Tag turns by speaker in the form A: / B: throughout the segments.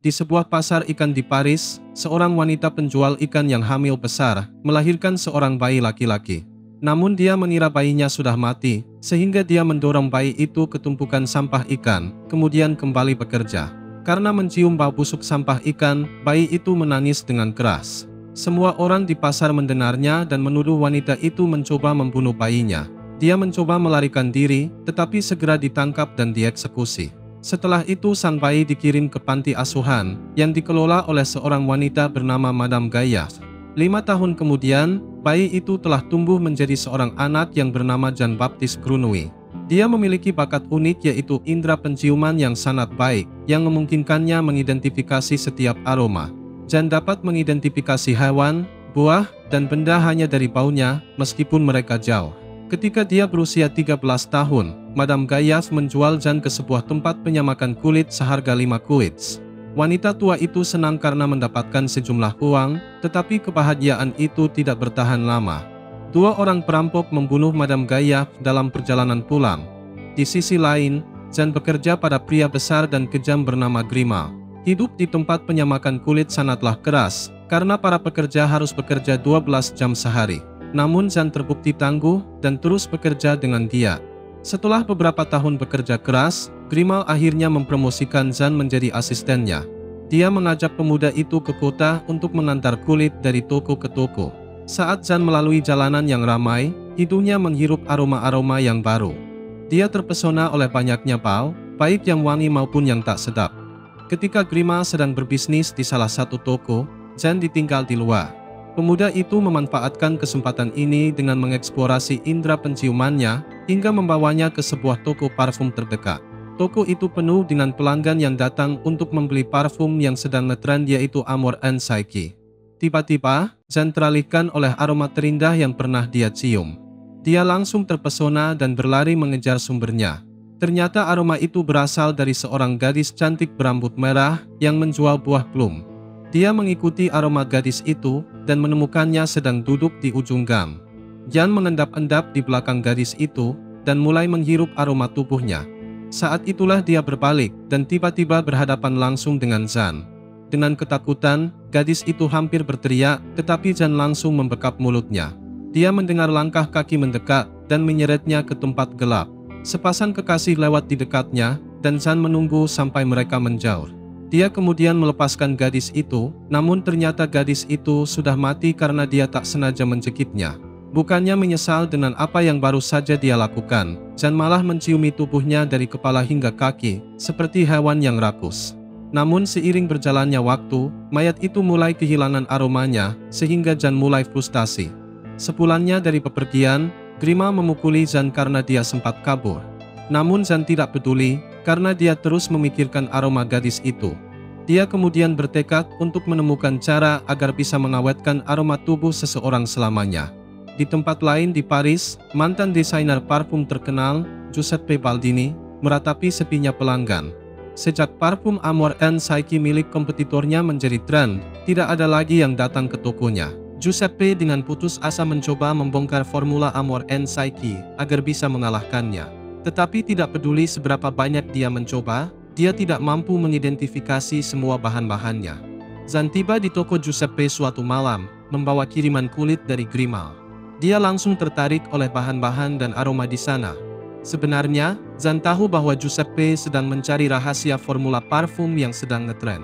A: Di sebuah pasar ikan di Paris, seorang wanita penjual ikan yang hamil besar melahirkan seorang bayi laki-laki. Namun dia mengira bayinya sudah mati, sehingga dia mendorong bayi itu ke tumpukan sampah ikan, kemudian kembali bekerja. Karena mencium bau busuk sampah ikan, bayi itu menangis dengan keras. Semua orang di pasar mendengarnya dan menuduh wanita itu mencoba membunuh bayinya. Dia mencoba melarikan diri, tetapi segera ditangkap dan dieksekusi. Setelah itu sang bayi dikirim ke panti asuhan yang dikelola oleh seorang wanita bernama Madame Gayas. 5 tahun kemudian, bayi itu telah tumbuh menjadi seorang anak yang bernama Jean-Baptiste Grenouille. Dia memiliki bakat unik yaitu indera penciuman yang sangat baik yang memungkinkannya mengidentifikasi setiap aroma. Jean dapat mengidentifikasi hewan, buah, dan benda hanya dari baunya meskipun mereka jauh. Ketika dia berusia 13 tahun, Madame Gayas menjual Jean ke sebuah tempat penyamakan kulit seharga 5 kuits. Wanita tua itu senang karena mendapatkan sejumlah uang, tetapi kebahagiaan itu tidak bertahan lama. 2 orang perampok membunuh Madame Gayas dalam perjalanan pulang. Di sisi lain, Jean bekerja pada pria besar dan kejam bernama Grimal. Hidup di tempat penyamakan kulit sangatlah keras, karena para pekerja harus bekerja 12 jam sehari. Namun Jean terbukti tangguh dan terus bekerja dengan giat. Setelah beberapa tahun bekerja keras, Grimal akhirnya mempromosikan Jean menjadi asistennya. Dia mengajak pemuda itu ke kota untuk mengantar kulit dari toko ke toko. Saat Jean melalui jalanan yang ramai, hidungnya menghirup aroma-aroma yang baru. Dia terpesona oleh banyaknya bau, baik yang wangi maupun yang tak sedap. Ketika Grimal sedang berbisnis di salah satu toko, Jean ditinggal di luar. Pemuda itu memanfaatkan kesempatan ini dengan mengeksplorasi indera penciumannya hingga membawanya ke sebuah toko parfum terdekat. Toko itu penuh dengan pelanggan yang datang untuk membeli parfum yang sedang ngetren yaitu Amour and Psyche. Tiba-tiba, Jean teralihkan oleh aroma terindah yang pernah dia cium. Dia langsung terpesona dan berlari mengejar sumbernya. Ternyata aroma itu berasal dari seorang gadis cantik berambut merah yang menjual buah plum. Dia mengikuti aroma gadis itu dan menemukannya sedang duduk di ujung gang. Jean mengendap-endap di belakang gadis itu dan mulai menghirup aroma tubuhnya. Saat itulah dia berbalik dan tiba-tiba berhadapan langsung dengan Jean. Dengan ketakutan, gadis itu hampir berteriak, tetapi Jean langsung membekap mulutnya. Dia mendengar langkah kaki mendekat dan menyeretnya ke tempat gelap. Sepasang kekasih lewat di dekatnya dan Jean menunggu sampai mereka menjauh. Dia kemudian melepaskan gadis itu, namun ternyata gadis itu sudah mati karena dia tak sengaja mencekiknya. Bukannya menyesal dengan apa yang baru saja dia lakukan, Jean malah menciumi tubuhnya dari kepala hingga kaki, seperti hewan yang rakus. Namun seiring berjalannya waktu, mayat itu mulai kehilangan aromanya, sehingga Jean mulai frustasi. Sepulangnya dari bepergian, Grimal memukuli Jean karena dia sempat kabur. Namun Jean tidak peduli, karena dia terus memikirkan aroma gadis itu. Dia kemudian bertekad untuk menemukan cara agar bisa mengawetkan aroma tubuh seseorang selamanya. Di tempat lain di Paris, mantan desainer parfum terkenal, Giuseppe Baldini, meratapi sepinya pelanggan. Sejak parfum Amour and Psyche milik kompetitornya menjadi tren, tidak ada lagi yang datang ke tokonya. Giuseppe dengan putus asa mencoba membongkar formula Amour and Psyche agar bisa mengalahkannya. Tetapi tidak peduli seberapa banyak dia mencoba, dia tidak mampu mengidentifikasi semua bahan-bahannya. Jean tiba di toko Giuseppe suatu malam, membawa kiriman kulit dari Grimal. Dia langsung tertarik oleh bahan-bahan dan aroma di sana. Sebenarnya, Jean tahu bahwa Giuseppe sedang mencari rahasia formula parfum yang sedang ngetren.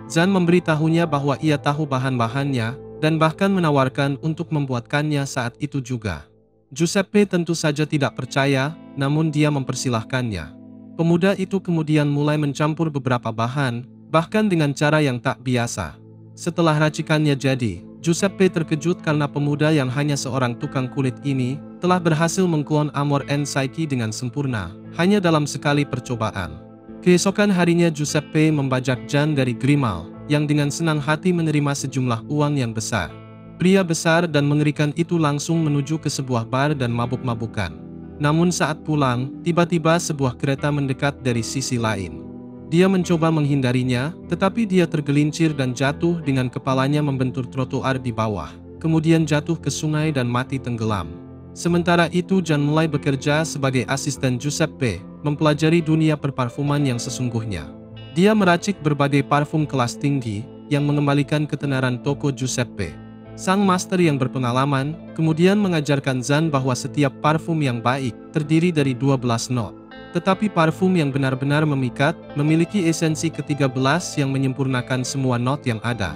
A: Jean memberitahunya bahwa ia tahu bahan-bahannya, dan bahkan menawarkan untuk membuatkannya saat itu juga. Giuseppe tentu saja tidak percaya, namun dia mempersilahkannya. Pemuda itu kemudian mulai mencampur beberapa bahan, bahkan dengan cara yang tak biasa. Setelah racikannya jadi, Giuseppe terkejut karena pemuda yang hanya seorang tukang kulit ini telah berhasil mengklon Amour and Psyche dengan sempurna, hanya dalam sekali percobaan. Keesokan harinya Giuseppe membajak Jean dari Grimal, yang dengan senang hati menerima sejumlah uang yang besar. Pria besar dan mengerikan itu langsung menuju ke sebuah bar dan mabuk-mabukan. Namun saat pulang, tiba-tiba sebuah kereta mendekat dari sisi lain. Dia mencoba menghindarinya, tetapi dia tergelincir dan jatuh dengan kepalanya membentur trotoar di bawah. Kemudian jatuh ke sungai dan mati tenggelam. Sementara itu Jean mulai bekerja sebagai asisten Giuseppe, mempelajari dunia perparfuman yang sesungguhnya. Dia meracik berbagai parfum kelas tinggi yang mengembalikan ketenaran toko Giuseppe. Sang master yang berpengalaman kemudian mengajarkan Zan bahwa setiap parfum yang baik terdiri dari 12 not. Tetapi parfum yang benar-benar memikat memiliki esensi ke-13 yang menyempurnakan semua not yang ada.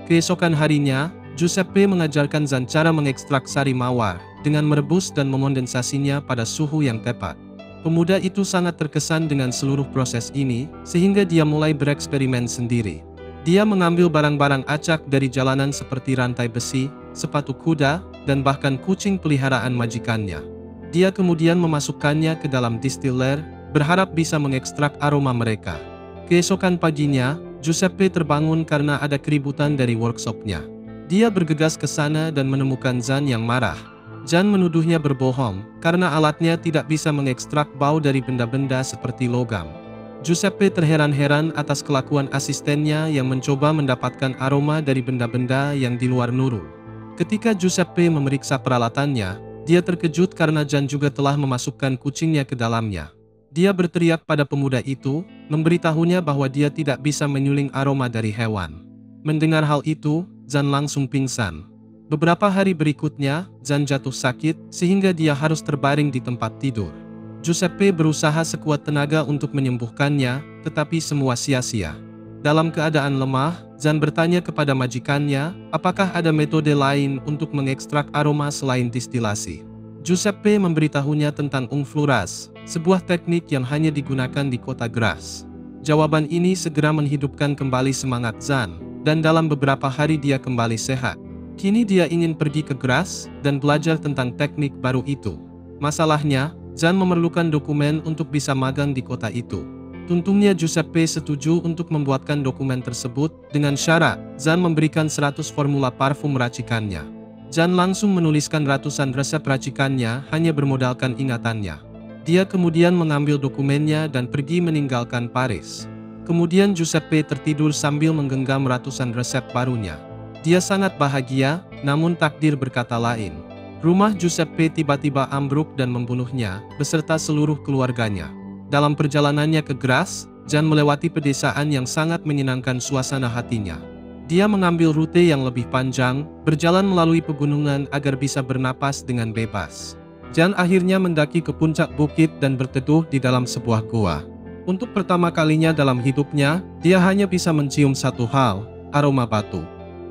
A: Keesokan harinya, Giuseppe mengajarkan Zan cara mengekstrak sari mawar dengan merebus dan memondensasinya pada suhu yang tepat. Pemuda itu sangat terkesan dengan seluruh proses ini, sehingga dia mulai bereksperimen sendiri. Dia mengambil barang-barang acak dari jalanan seperti rantai besi, sepatu kuda, dan bahkan kucing peliharaan majikannya. Dia kemudian memasukkannya ke dalam distiller, berharap bisa mengekstrak aroma mereka. Keesokan paginya, Giuseppe terbangun karena ada keributan dari workshopnya. Dia bergegas ke sana dan menemukan Zan yang marah. Zan menuduhnya berbohong, karena alatnya tidak bisa mengekstrak bau dari benda-benda seperti logam. Giuseppe terheran-heran atas kelakuan asistennya yang mencoba mendapatkan aroma dari benda-benda yang di luar nurul. Ketika Giuseppe memeriksa peralatannya, dia terkejut karena Zan juga telah memasukkan kucingnya ke dalamnya. Dia berteriak pada pemuda itu, memberitahunya bahwa dia tidak bisa menyuling aroma dari hewan. Mendengar hal itu, Zan langsung pingsan. Beberapa hari berikutnya, Zan jatuh sakit sehingga dia harus terbaring di tempat tidur. Giuseppe berusaha sekuat tenaga untuk menyembuhkannya, tetapi semua sia-sia. Dalam keadaan lemah, Zan bertanya kepada majikannya, apakah ada metode lain untuk mengekstrak aroma selain distilasi. Giuseppe memberitahunya tentang ungfluras, sebuah teknik yang hanya digunakan di kota Grasse. Jawaban ini segera menghidupkan kembali semangat Zan, dan dalam beberapa hari dia kembali sehat. Kini dia ingin pergi ke Grasse dan belajar tentang teknik baru itu. Masalahnya, Zan memerlukan dokumen untuk bisa magang di kota itu. Untungnya Giuseppe setuju untuk membuatkan dokumen tersebut dengan syarat Zan memberikan 100 formula parfum racikannya. Zan langsung menuliskan ratusan resep racikannya hanya bermodalkan ingatannya. Dia kemudian mengambil dokumennya dan pergi meninggalkan Paris. Kemudian Giuseppe tertidur sambil menggenggam ratusan resep barunya. Dia sangat bahagia, namun takdir berkata lain. Rumah Giuseppe tiba-tiba ambruk dan membunuhnya, beserta seluruh keluarganya. Dalam perjalanannya ke Grasse, Zan melewati pedesaan yang sangat menyenangkan suasana hatinya. Dia mengambil rute yang lebih panjang, berjalan melalui pegunungan agar bisa bernapas dengan bebas. Zan akhirnya mendaki ke puncak bukit dan berteduh di dalam sebuah gua. Untuk pertama kalinya dalam hidupnya, dia hanya bisa mencium satu hal, aroma batu.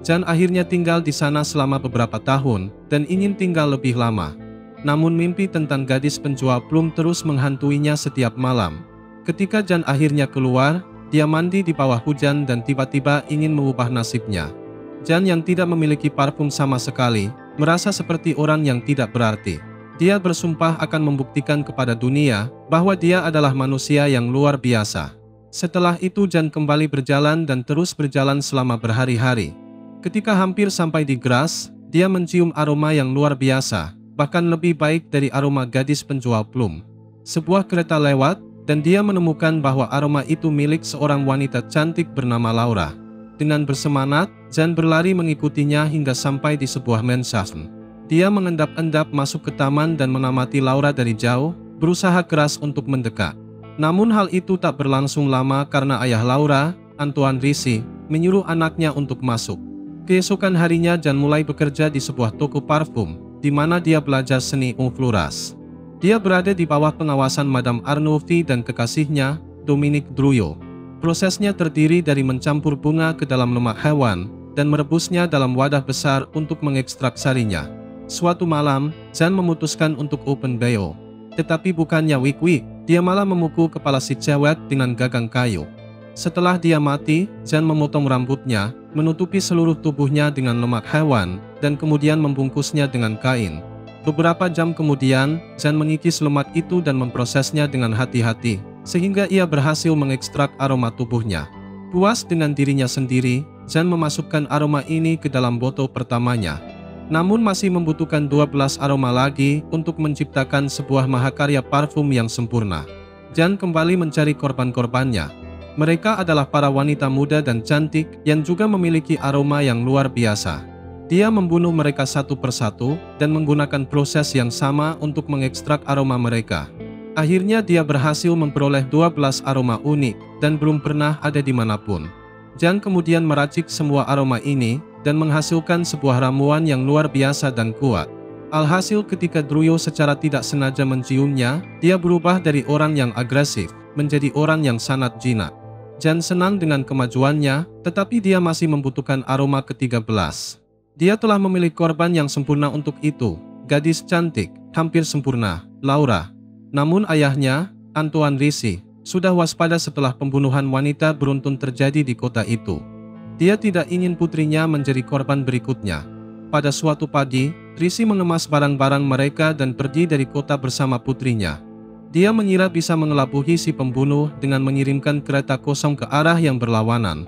A: Zan akhirnya tinggal di sana selama beberapa tahun, dan ingin tinggal lebih lama. Namun mimpi tentang gadis penjual plum terus menghantuinya setiap malam. Ketika Zan akhirnya keluar, dia mandi di bawah hujan dan tiba-tiba ingin mengubah nasibnya. Zan yang tidak memiliki parfum sama sekali, merasa seperti orang yang tidak berarti. Dia bersumpah akan membuktikan kepada dunia bahwa dia adalah manusia yang luar biasa. Setelah itu Zan kembali berjalan dan terus berjalan selama berhari-hari. Ketika hampir sampai di Grasse, dia mencium aroma yang luar biasa, bahkan lebih baik dari aroma gadis penjual plum. Sebuah kereta lewat, dan dia menemukan bahwa aroma itu milik seorang wanita cantik bernama Laura. Dengan bersemangat, Zan berlari mengikutinya hingga sampai di sebuah mensasn. Dia mengendap-endap masuk ke taman dan mengamati Laura dari jauh, berusaha keras untuk mendekat. Namun hal itu tak berlangsung lama karena ayah Laura, Antoine Ricci, menyuruh anaknya untuk masuk. Keesokan harinya Zan mulai bekerja di sebuah toko parfum, di mana dia belajar seni ungfluras. Dia berada di bawah pengawasan Madame Arnolfi dan kekasihnya, Dominique Drouillot. Prosesnya terdiri dari mencampur bunga ke dalam lemak hewan, dan merebusnya dalam wadah besar untuk mengekstrak sarinya. Suatu malam, Zan memutuskan untuk open BO. Tetapi bukannya wik-wik, dia malah memukul kepala si cewek dengan gagang kayu. Setelah dia mati, Zan memotong rambutnya, menutupi seluruh tubuhnya dengan lemak hewan, dan kemudian membungkusnya dengan kain. Beberapa jam kemudian, Zan mengikis lemak itu dan memprosesnya dengan hati-hati, sehingga ia berhasil mengekstrak aroma tubuhnya. Puas dengan dirinya sendiri, Zan memasukkan aroma ini ke dalam botol pertamanya. Namun masih membutuhkan 12 aroma lagi untuk menciptakan sebuah mahakarya parfum yang sempurna. Zan kembali mencari korban-korbannya. Mereka adalah para wanita muda dan cantik yang juga memiliki aroma yang luar biasa. Dia membunuh mereka satu persatu dan menggunakan proses yang sama untuk mengekstrak aroma mereka. Akhirnya dia berhasil memperoleh 12 aroma unik dan belum pernah ada di manapun. Jan kemudian meracik semua aroma ini dan menghasilkan sebuah ramuan yang luar biasa dan kuat. Alhasil ketika Druyo secara tidak sengaja menciumnya, dia berubah dari orang yang agresif menjadi orang yang sangat jinak. Jan senang dengan kemajuannya, tetapi dia masih membutuhkan aroma ke-13. Dia telah memilih korban yang sempurna untuk itu, gadis cantik, hampir sempurna, Laura. Namun ayahnya, Antoine Ricci, sudah waspada setelah pembunuhan wanita beruntun terjadi di kota itu. Dia tidak ingin putrinya menjadi korban berikutnya. Pada suatu pagi, Ricci mengemas barang-barang mereka dan pergi dari kota bersama putrinya. Dia mengira bisa mengelabuhi si pembunuh dengan mengirimkan kereta kosong ke arah yang berlawanan.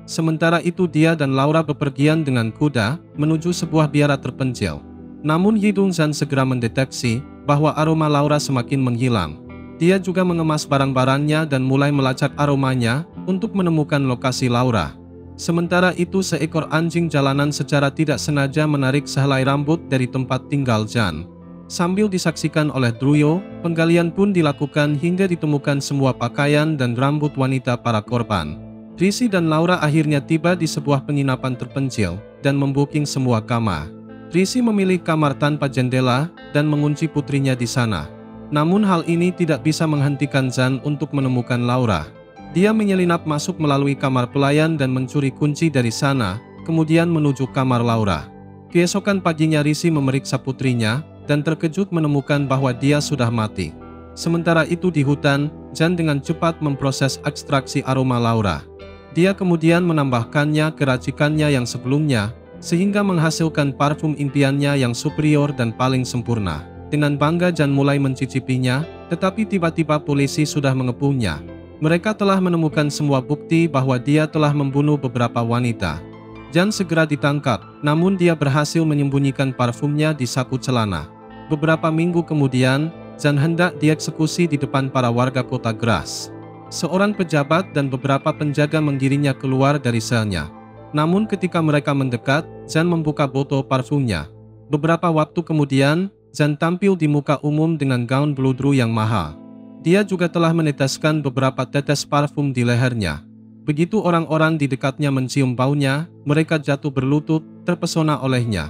A: Sementara itu dia dan Laura bepergian dengan kuda menuju sebuah biara terpencil. Namun hidung Zan segera mendeteksi bahwa aroma Laura semakin menghilang. Dia juga mengemas barang-barangnya dan mulai melacak aromanya untuk menemukan lokasi Laura. Sementara itu seekor anjing jalanan secara tidak sengaja menarik sehelai rambut dari tempat tinggal Jan. Sambil disaksikan oleh Druyo, penggalian pun dilakukan hingga ditemukan semua pakaian dan rambut wanita para korban. Ricci dan Laura akhirnya tiba di sebuah penginapan terpencil dan membooking semua kamar. Ricci memilih kamar tanpa jendela dan mengunci putrinya di sana. Namun hal ini tidak bisa menghentikan Zan untuk menemukan Laura. Dia menyelinap masuk melalui kamar pelayan dan mencuri kunci dari sana, kemudian menuju kamar Laura. Keesokan paginya Ricci memeriksa putrinya dan terkejut menemukan bahwa dia sudah mati. Sementara itu di hutan, Zan dengan cepat memproses ekstraksi aroma Laura. Dia kemudian menambahkannya ke racikannya yang sebelumnya, sehingga menghasilkan parfum impiannya yang superior dan paling sempurna. Dengan bangga Jan mulai mencicipinya, tetapi tiba-tiba polisi sudah mengepungnya. Mereka telah menemukan semua bukti bahwa dia telah membunuh beberapa wanita. Jan segera ditangkap, namun dia berhasil menyembunyikan parfumnya di saku celana. Beberapa minggu kemudian, Jan hendak dieksekusi di depan para warga kota Graz. Seorang pejabat dan beberapa penjaga menggiringnya keluar dari selnya. Namun ketika mereka mendekat, Jan membuka botol parfumnya. Beberapa waktu kemudian, Jan tampil di muka umum dengan gaun bludru yang mahal. Dia juga telah meneteskan beberapa tetes parfum di lehernya. Begitu orang-orang di dekatnya mencium baunya, mereka jatuh berlutut, terpesona olehnya.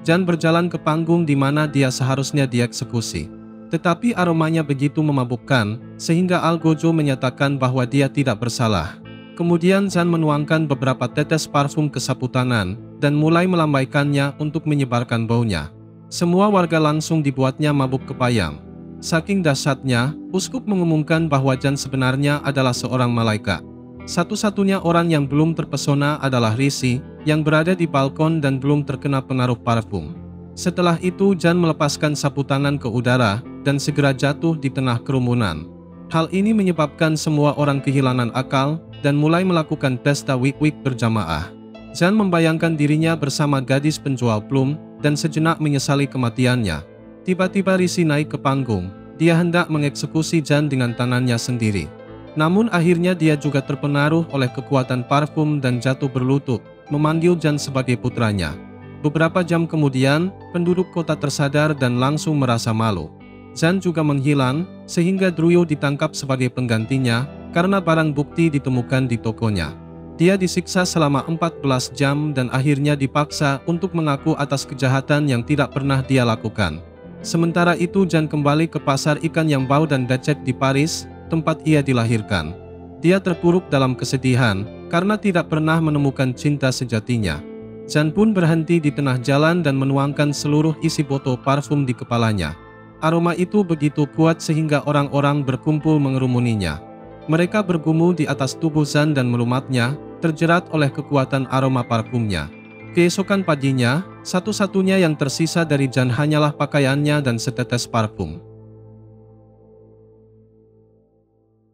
A: Jan berjalan ke panggung di mana dia seharusnya dieksekusi. Tetapi aromanya begitu memabukkan, sehingga Algojo menyatakan bahwa dia tidak bersalah. Kemudian Jan menuangkan beberapa tetes parfum ke sapu tangan, dan mulai melambaikannya untuk menyebarkan baunya. Semua warga langsung dibuatnya mabuk kepayang. Saking dahsyatnya, uskup mengumumkan bahwa Jan sebenarnya adalah seorang malaikat. Satu-satunya orang yang belum terpesona adalah Ricci, yang berada di balkon dan belum terkena pengaruh parfum. Setelah itu Jan melepaskan sapu tangan ke udara, dan segera jatuh di tengah kerumunan. Hal ini menyebabkan semua orang kehilangan akal, dan mulai melakukan pesta wik-wik berjamaah. Jan membayangkan dirinya bersama gadis penjual plum, dan sejenak menyesali kematiannya. Tiba-tiba Ricci naik ke panggung. Dia hendak mengeksekusi Jan dengan tangannya sendiri. Namun akhirnya dia juga terpengaruh oleh kekuatan parfum dan jatuh berlutut, memanggil Jan sebagai putranya. Beberapa jam kemudian, penduduk kota tersadar dan langsung merasa malu. Jan juga menghilang, sehingga Druyo ditangkap sebagai penggantinya, karena barang bukti ditemukan di tokonya. Dia disiksa selama 14 jam dan akhirnya dipaksa untuk mengaku atas kejahatan yang tidak pernah dia lakukan. Sementara itu Jan kembali ke pasar ikan yang bau dan becek di Paris, tempat ia dilahirkan. Dia terpuruk dalam kesedihan, karena tidak pernah menemukan cinta sejatinya. Jan pun berhenti di tengah jalan dan menuangkan seluruh isi botol parfum di kepalanya. Aroma itu begitu kuat sehingga orang-orang berkumpul mengerumuninya. Mereka bergumul di atas tubuh Jan dan melumatnya, terjerat oleh kekuatan aroma parfumnya. Keesokan paginya, satu-satunya yang tersisa dari Jan hanyalah pakaiannya dan setetes parfum.